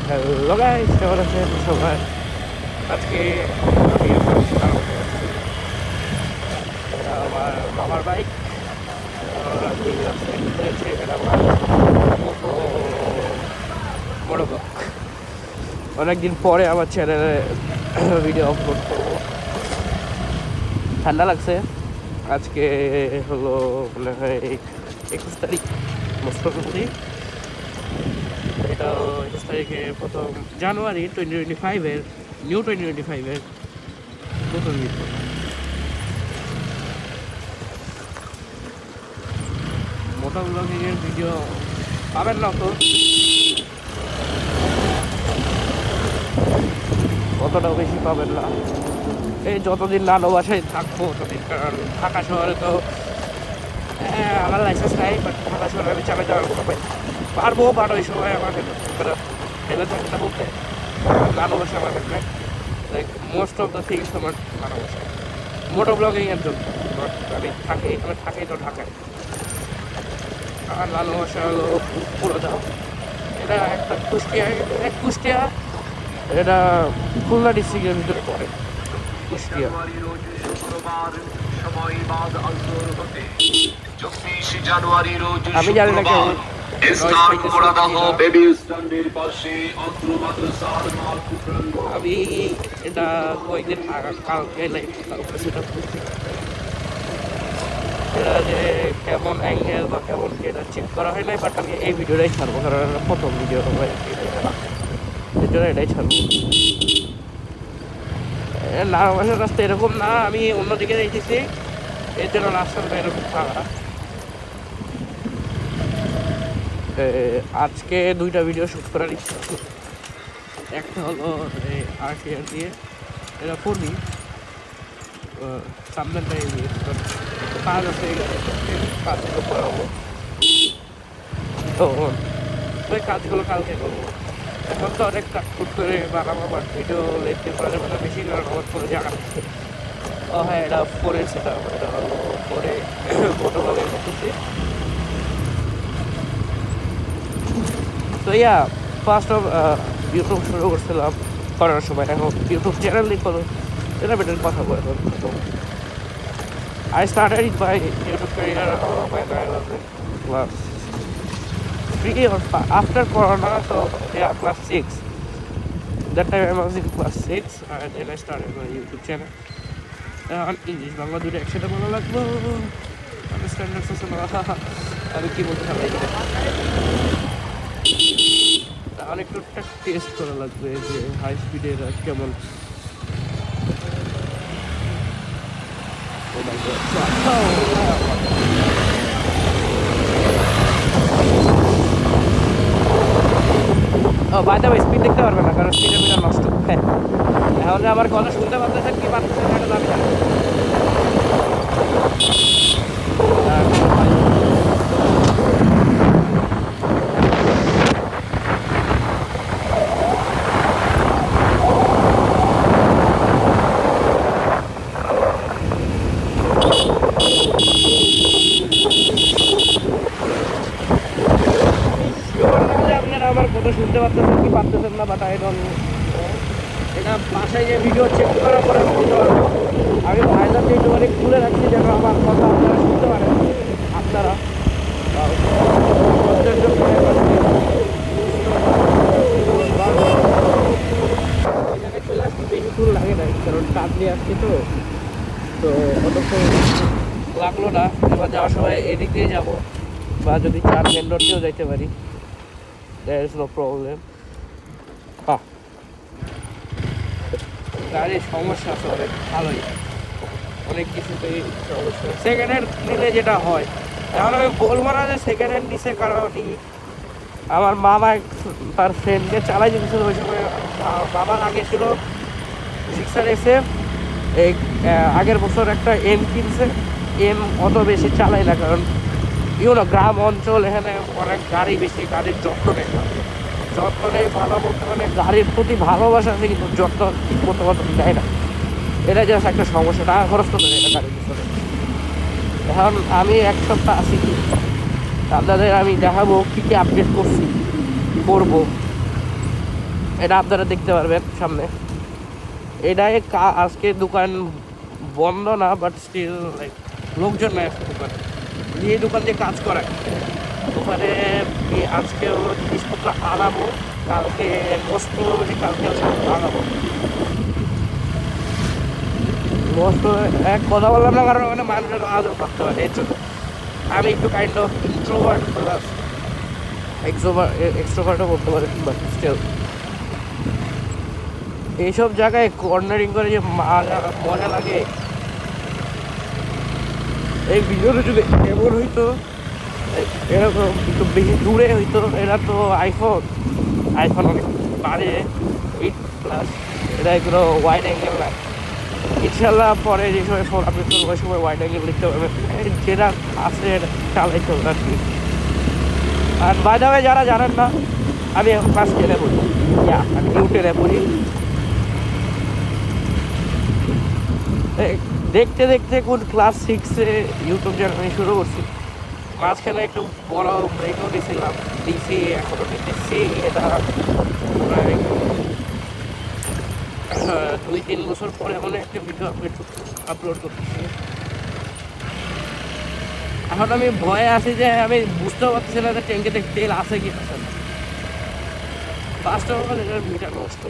Hello guys, কেমন আছেন সবাই? আজকে আমি আমার মামার বাইক বড় ব্লগ। অনেকদিন পরে আমার চ্যানেলে ভিডিও আপলোড করবো। ঠান্ডা লাগছে। আজকে হলো মনে হয় 21 তারিখ, মোস্টলি এটা 21 তারিখে প্রথম জানুয়ারি 2025-এর নিউ 2025-এর নতুন ভিডিও। মোটো ব্লগিংয়ের ভিডিও পাবেন না তো, অতটাও বেশি পাবেন না। এই যতদিন নানো বাসায় থাকবো ততদিন, কারণ ঢাকা শহরে তো আমার লাইসেন্স নাই, বাট ঢাকা শহরে আমি চালাতে পারবো, বাট ওই সময় আমাকে ফেলে থাকতে বলতে নানো বাসা আমার like most of the things আমার নানো বাসায় মোটো ব্লগিংয়ের জন্য। আমি থাকি এখানে, থাকি তো ঢাকায়। আর নানো বাসা হলো পুরো দাও, এটা একটা কুষ্টিয়া, এটা খুলনা ডিস্ট্রিক্টের ভিতরে পড়ে। কুষ্টিয়া আমি জানি না কেমন। আমি এটা কয়েকদিন কালকে সেটা যে কেমন অ্যাঙ্গেল বা কেমন এটা চেক করা হয় নাই, বাট আমি এই ভিডিওটাই ছাড়বো, কারণ প্রথম ভিডিও এর জন্য এটাই ছাড়বো। নানাবাসার রাস্তা এরকম না, আমি অন্যদিকে দেখেছি, এর জন্য রাস্তাটা এরকম খারাপ। আজকে দুইটা ভিডিও শ্যুট করার ইচ্ছা। একটা হলো RTR দিয়ে, এটা করবি সামনেটাই কাজ আছে, কাজগুলো করাবো। তো ওই কাজগুলো কালকে করবো। এখন তো অনেক কাটকুট করে বানাবো, বাট ভিডিও লেখতে পারে মানে বেশি, কারণ আমার কোনো জায়গা নেই। ও হ্যাঁ, এটা ফোরে সেটা ফোরে ফটো ভালো করতেছি। তো ইয়া ফার্স্ট অফ ইউটিউব শুরু করছিলাম করার সময়, এখন ইউটিউব চ্যানেল দিয়ে কোনো এটা বেটার কথা বলে। I started my YouTube career when I was in class 3 or 5 after Corona, so yeah, class 6. That time I was in class 6 and then I started my YouTube channel. English Bangla দুটো একসাথে বলা লাগবে, আন্ডারস্ট্যান্ডার্স আছে না, আমি কি বলতে চাই তাহলে একটু টেস্ট করা লাগবে যে হাই স্পিডের কেমন। ও বাই দ্য ওয়ে, স্পিড দেখতে পারবে না, কারণ স্পিডের মিটার নষ্ট। হ্যাঁ, এখন আমার কথা শুনতে পারতেছেন কি পারতেছেন সেটা তো আমি জানি। আপনারা আমার কথা শুনতে পারতেছেন কি পারতেছেন না, বাট আই ডোন্ট নো। এটা বাসায় যে ভিডিও চেক করার পরে বুঝতে পারবো। আমি ভাইজার যে একটুখানি খুলে রাখছি যেন আমার কথা আপনারা শুনতে পারেন। আপনারা বেশিক্ষণ লাগে নাই, কারণ কাজ নিয়ে আসছি তো অতক্ষণ লাগলো না। এবার যাওয়ার সময় এদিক দিয়ে যাবো, বা যদি চার মেন রোড দিয়েও যাইতে পারি, দ্যার ইজ নো প্রবলেম। গাড়ির সমস্যা আছে অনেক, ভালোই অনেক কিছুতেই সমস্যা। সেকেন্ড হ্যান্ড নিলে যেটা হয়, এখন আমি বলবো না যে সেকেন্ড হ্যান্ড নিছে, কারণ আমার মামা তার ফ্রেন্ডকে চালাই দিয়েছিল ওই সময়। বাবা লাগিয়েছিল 6RSF, এই আগের বছর একটা M কিনছে। M অত বেশি চালাই না, কারণ গ্রাম অঞ্চল, এখানে অনেক গাড়ি বেশি, গাড়ির যত্ন নেই ভালো বলতে, মানে গাড়ির প্রতি ভালোবাসা আছে কিন্তু যত্ন ঠিক মতো দেয় না। এটা জাস্ট একটা সমস্যা, টাকা খরচ করতে দেয় না গাড়ির পিছনে। এখন আমি এক সপ্তাহ আছি, আপনাদের আমি দেখাবো কী কী আপডেট করবো। এটা আপনারা দেখতে পারবেন সামনে। এটাই আজকে দোকান বন্ধ না, বাট স্টিল লাইক লোকজন নাই আজকে দোকানে, এই দোকান দিয়ে কাজ করায়। ওখানে আজকে ওর জিনিসপত্র আনাবো, কালকে কষ্ট যে কালকে আনাবো। মস্ত এক কথা বললাম না, কারণ ওখানে মানুষের আদর করতে পারে। এর জন্য আমি একটু কাইন্ড অফ ইন্ট্রোভার্ট প্লাস এক্সট্রোভার্টও বলতে পারি, বাট স্টিল এইসব জায়গায় কর্নারিং করে যে মজা লাগে। এই ভিডিওটা যদি এমন হইতো, এরকম একটু বেশি দূরে হইতো, এরা তো আইফোন অনেক বাড়ে 8+, এটা কোনো ওয়াইড অ্যাঙ্গেল না। ইনশাল্লাহ পরে যে সময় ফোন আপনি করবো ওই সময় ওয়াইড অ্যাঙ্গেল লিখতে পারবেন, যেটা আছে চালাইতে হবে আর কি। আর বাইরে যারা জানেন না, আমি এখন ক্লাস 10-এ পড়ি, আমি ইউ10-এ পড়ি। দেখতে দেখতে কোন ক্লাস 6-এ ইউটিউব চ্যানেল শুরু করছি। মাঝখানে একটু বড় ব্রেকও দিছি, এখনো দিতেছি। এটা প্রায় 2-3 বছর পরে মনে একটা ভিডিও আপলোড করতেছি। এখন আমি ভয়ে আছি যে আমি বুঝতেও পারতেছি না যে ট্যাঙ্কিতে তেল আছে কি আছে না। ফার্স্ট অফ অল এটার মিটার নষ্ট,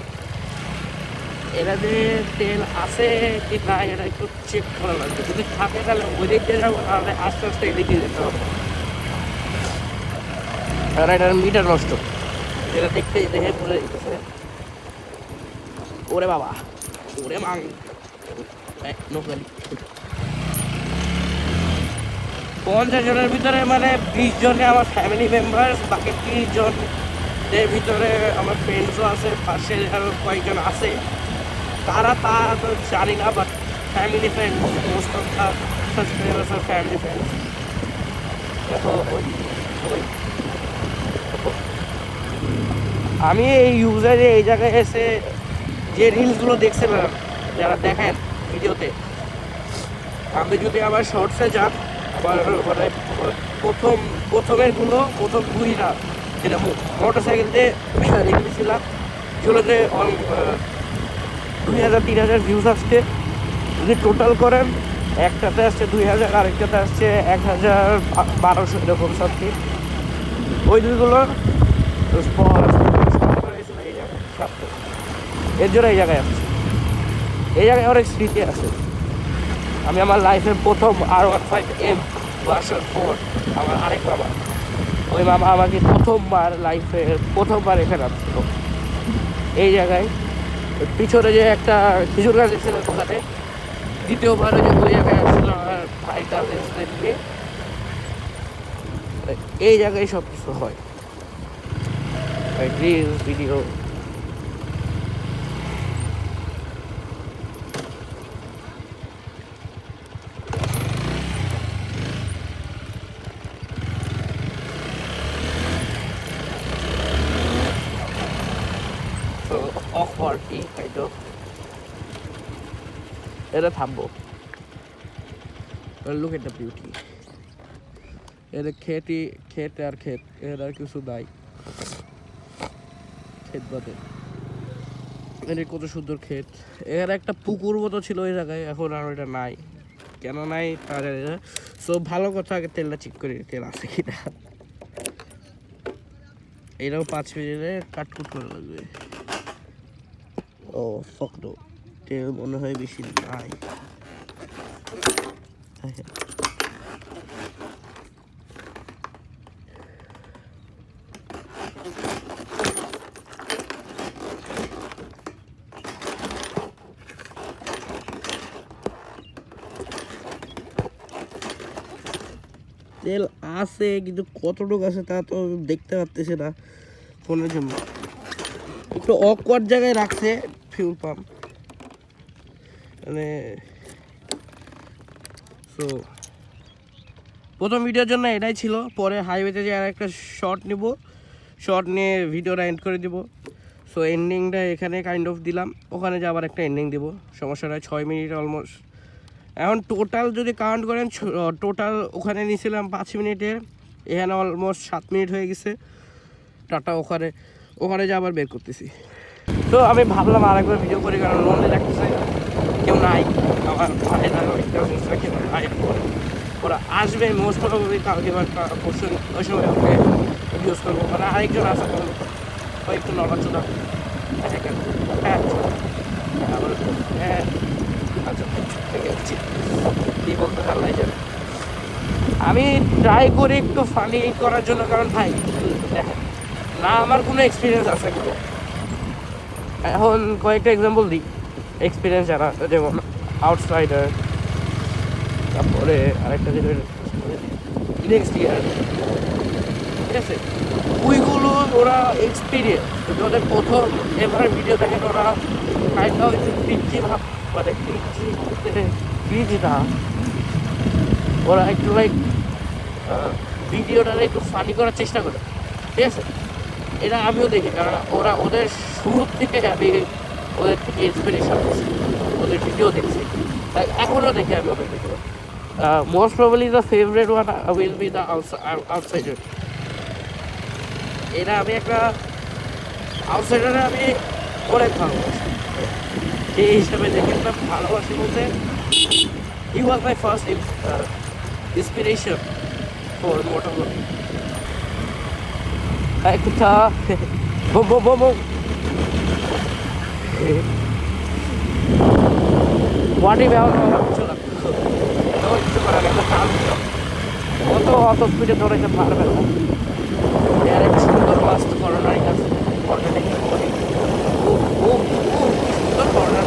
এটা যে তেল আছে কি না এটা একটু চেক করা লাগবে। যদি থাকে তাহলে ওই দিক দিয়ে যাবো, তাহলে আস্তে আস্তে এদিকে যেতে হবে। আর এটার মিটার নষ্ট, এটা দেখে বলে দিতেছে। ওরে বাবা, ওরে মাং নোকালি 50 জনের ভিতরে মানে 20 জনে আমার ফ্যামিলি মেম্বার, বাকি 30 জনের ভিতরে আমার ফ্রেন্ডসও আছে, পাশে আরও কয়েকজন আছে। তারা তা তো জানি না, but family friend, most of the subscribers আর ফ্যামিলি ফ্রেন্ডস। আমি এই ইউজারে এই জায়গায় এসে যে রিলসগুলো দেখছিলাম, যারা দেখেন ভিডিওতে, আমি যদি আমার শর্টসে যান, মানে প্রথম 2টা যেটা মোটর সাইকেল দিয়ে রেখে দিয়েছিলাম, যেগুলোতে 2000-3000 ভিউজ আসছে। যদি টোটাল করেন, একটাতে আসছে 2000, আরেকটাতে আসছে 1200, এরকম সামথিং। ওই দুইগুলো এর জন্য এই জায়গায় আসছে। এই জায়গায় অনেক স্মৃতি আছে। আমি আমার লাইফের প্রথম R15M ভার্সন 4, আমার আরেক মামা, ওই মামা আমাকে প্রথমবার এখানে আসছিল এই জায়গায়। পিছনে যে একটা খেজুর গাছ ছিল ওখানে, দ্বিতীয়বার ওই জায়গায় আসছিল আমার ভাইটা থেকে। এই জায়গায় সব কিছু হয়, reels video. awkwardly kind of এটা থামবো। look at the beauty, এর ক্ষেত এর আর কিছু নাই, ক্ষেত বাদে এর কত সুন্দর ক্ষেত। এর একটা পুকুর মতো ছিল ওই জায়গায়, এখন আর ওইটা নাই। কেন নাই তা জানি না। সো ভালো কথা, আগে তেলটা চেক করি তেল আছে কিনা। এটাও 5 মিনিটে কাটকুট করা লাগবে। ও ফক নো, তেল মনে হয় বেশি নাই। তেল আছে কিন্তু কতটুকু আছে তা তো দেখতে পাচ্তেছে না ফোনের জন্য। একটু অকওয়ার্ড জায়গায় রাখছে ফিউল পাম্প, মানে সো প্রথম ভিডিওর জন্য এটাই ছিল। পরে হাইওয়েতে যে আর একটা শর্ট নিয়ে ভিডিওটা এন্ড করে দিব। সো এন্ডিংটা এখানে কাইন্ড অফ দিলাম, ওখানে যে আবার একটা এন্ডিং দিব, সমস্যা নয়। 6 মিনিট অলমোস্ট। এখন টোটাল যদি কাউন্ট করেন, টোটাল ওখানে নিয়েছিলাম 5 মিনিটের, এখানে অলমোস্ট 7 মিনিট হয়ে গেছে। টাটা ওখানে যে আবার বের করতেছি। তো আমি ভাবলাম আরেকবার ভিডিও করি, কারণ লোনলি লাগতেছে, কেউ নাই, আমার ভাইরা কেউ নাই। ওরা আসবে মোস্ট প্রবাবলি কালকে বা পরশু, ওই সময় ওকে ইউজ করবো। মানে আরেকজন আছে, ও একটু নড়াচড়া, হ্যাঁ হ্যাঁ আচ্ছা ঠিক আছে, কী বলতে পারলাই যাবে। আমি ট্রাই করি একটু ফানি করার জন্য, কারণ ভাই দেখেন না আমার কোনো এক্সপিরিয়েন্স আছে কিন্তু। এখন কয়েকটা এক্সাম্পল দিই এক্সপিরিয়েন্স যারা, যেমন আউটসাইডার, তারপরে আরেকটা যেটা নেক্সট ইয়ার, ঠিক আছে, ওইগুলো ওরা এক্সপিরিয়েন্স, ওদের প্রথম এবার ভিডিও দেখেন ওরা কাইন্ডটা হচ্ছে পিচ্ছি ভাব, মানে পিচ্ছি বলতে পিচ্ছি না, ওরা একটু লাইক ভিডিওটা একটু ফানি করার চেষ্টা করে, ঠিক আছে। এটা আমিও দেখি, কারণ ওরা ওদের শুরুর থেকে আমি ওদের থেকে ইন্সপিরেশন দিচ্ছি, ওদের ভিডিও দেখছি, তাই এখনও দেখি আমি ওদের video. Most probably the favourite one will be the outsider. এটা আমি একটা আউটসাইডারে আমি অনেক ভালোবাসি, সেই হিসাবে দেখেছিলাম ভালোবাসি বলতে he was my first inspiration for motorcycle. একটা boom boom boom boom. Body ব্যবহার হচ্ছিল, কিছু করার একটা কাজ, অত স্পিডে দৌড়াইতে পারবে না। এর একটা সুন্দর লাস্ট কর্নারিং আছে, সুন্দর কর্নার।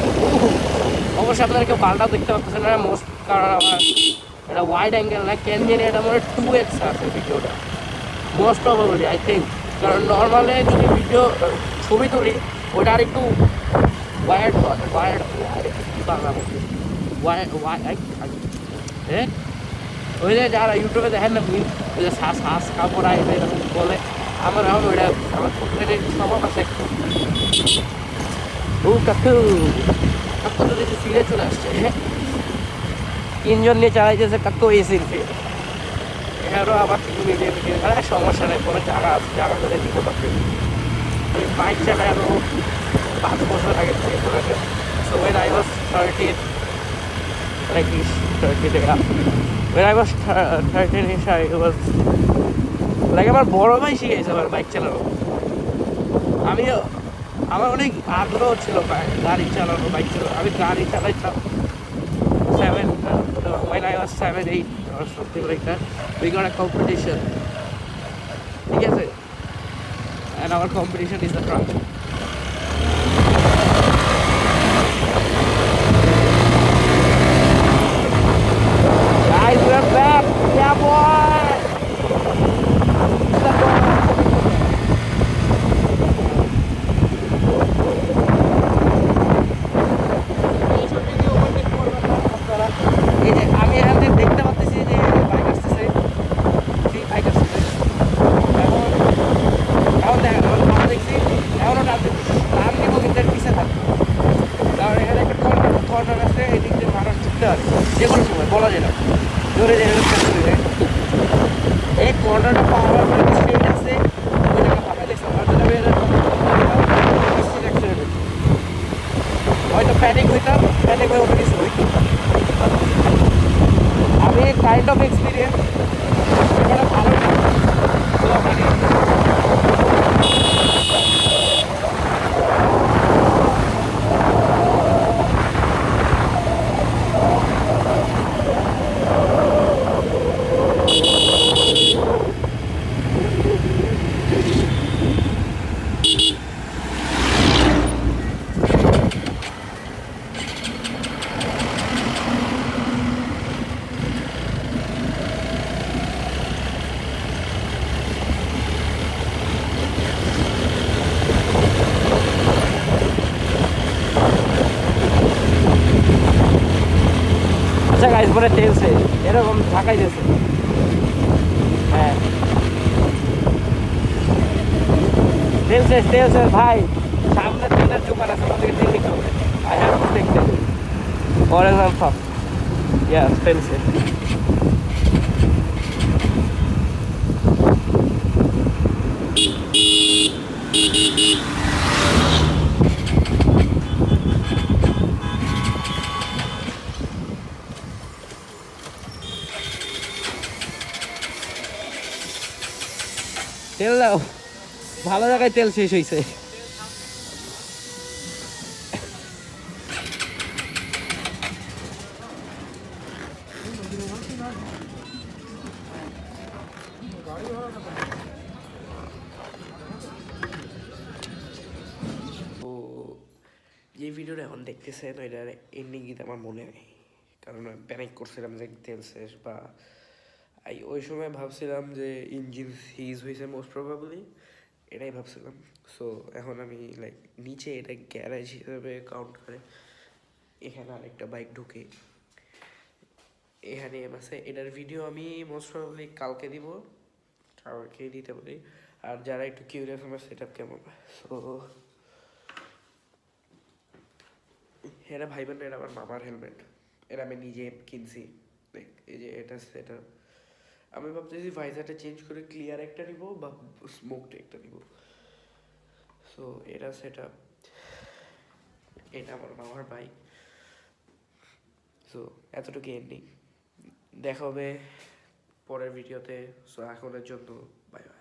অবশ্যই আপনাদেরকে পাল্টা দেখতে পাচ্ছেন না মোস্ট, কারণ আমার এটা ওয়াইড অ্যাঙ্গেল না, কেন জানি এটা মনে 2x আছে ভিডিওটা মোস্ট প্রবাবলি আই থিঙ্ক। কারণ নর্মালে যদি ভিডিও ছবি তুলি ওটা আর একটু ওয়াইড হয়, ওয়াইড বাংলা হ্যাঁ, ওই যে যারা ইউটিউবে দেখেন না ওই যে শ্বাস কাপড় আইবে এরকম বলে, আমার এখন ওইটা আমার স্বভাব আছে। ও কাকু কাকু তো দেখি ফিরে চলে আসছে, তিনজন নিয়ে চালাইতেছে কাকু এসির ফিরে, এরও আবার কিছু নিজে সমস্যা নেই, কোনো জায়গা আছে, জায়গা করে দিতে পারবে। বাইক চালায় আরও 5 বছর আগে থেকে করেছে। So when I was 13, like this, 13, yeah. When I was 13ish, I was like আমার বড় ভাই শিখেছে আমার বাইক চালানো। আমার অনেক আগ্রহ ছিল গাড়ি চালানো, বাইক চালানো। আমি গাড়ি চালাইতাম 7, when I was 7, 8 or something like that. We got a competition, ঠিক আছে, and our competition is the truck. Guys, we're back, yeah boy. আমি এখান থেকে দেখতে পাচ্ছি যে বাইক আসতেছে, বাইক আসতেছে, এখন দেখেন আমরা দেখছি এখনও টান নিব, কিন্তু পিছিয়ে থাকবে, কারণ এখানে একটা কর্নার আছে, এদিক দিয়ে মানুষ ঢুকতে পারে যে কোনো সময়, বলা যায় না, ধরে যায় এই কর্নারটা পাওয়ার পরে স্ট্রেট আছে, ওই জায়গা ফাঁকা দেখছে, হয়তো প্যানিক হইতাম, প্যানিক হয়ে ওঠে কিছু হইতো। আমি কাইন্ড অফ এক্সপিরিয়েন্স এখানে ভালো আচ্ছা গাইজ, পরে তেলছে এরকম ঢাকাই দিয়েছে, হ্যাঁ তেলছে ভাই, সামনে তেলের দোকান আছে, আমাদেরকে তেল নিতে হবে। আই হ্যাভ টু টেক তেল ফর এক্সাম্পল, ইয়েস তেলছে। তেল দাও, ভালো জায়গায় তেল শেষ হয়েছে। তো যে ভিডিওটা এখন দেখতেছেন ওইটার এন্ডিং কিন্তু আমার মনে নেই, কারণ আমি প্যানিক করছিলাম যে তেল শেষ, বা ওই সময় ভাবছিলাম যে ইঞ্জিন সিজ হয়েছে মোস্ট প্রবাবলি, এটাই ভাবছিলাম। সো এখন আমি লাইক নিচে এটা গ্যারেজ হিসেবে কাউন্ট করে এখানে আরেকটা বাইক ঢুকে এখানে আছে। এটার ভিডিও আমি মোস্ট প্রবাবলি কালকে দিব, কালকে দিতে পারি। আর যারা একটু কিউরিয়াস আমার সেট আপ কেমন, সো এটা ভাইবেন, এটা আমার মামার হেলমেট, এটা আমি নিজে কিনছি। এই যে এটা সেট আপ, আমি ভাবতেছি ভাইজারটা চেঞ্জ করে ক্লিয়ার একটা নিব বা স্মোকড একটা নিব। সো এটা সেট আপ, এটা আমার মামার বাইক। সো এতটুকু এন্ডিং, দেখা হবে পরের ভিডিওতে। সো এখনের জন্য বাই বাই।